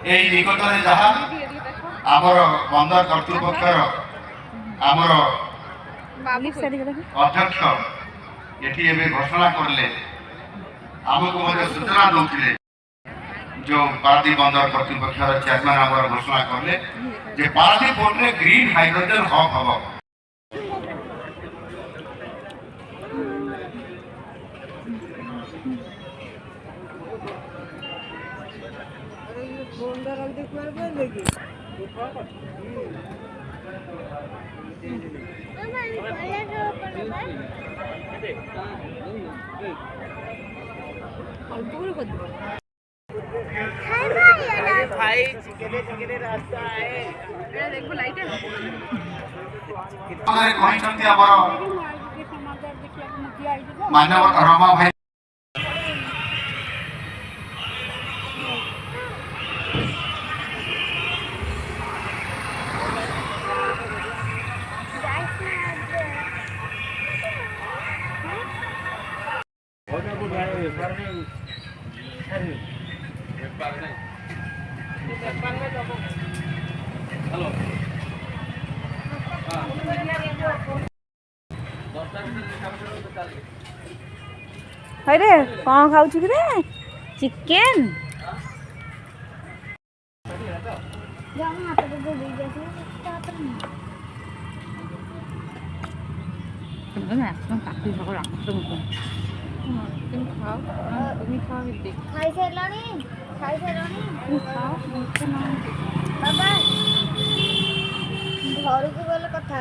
এই নিকটরে যাহা আমার বন্দর কর্তৃপক্ষর আমার অধ্যক্ষ এটি এবে ঘোষণা করলে আমাকে মধ্যে সূচনা দৌলে जो पारादीप बंदर कर्तृपक्ष चेयरमैन आम घोषणा कले जे पारादीप पोर्ट में ग्रीन हाइड्रोजन हब हम भाई चिकने रास्ता है देखो लाइट है अगर कोई चलती हमारा मानव रमा भाई हेलो अरे कौन खाऊ कि रे चिकेन बाबा घर को गले कथा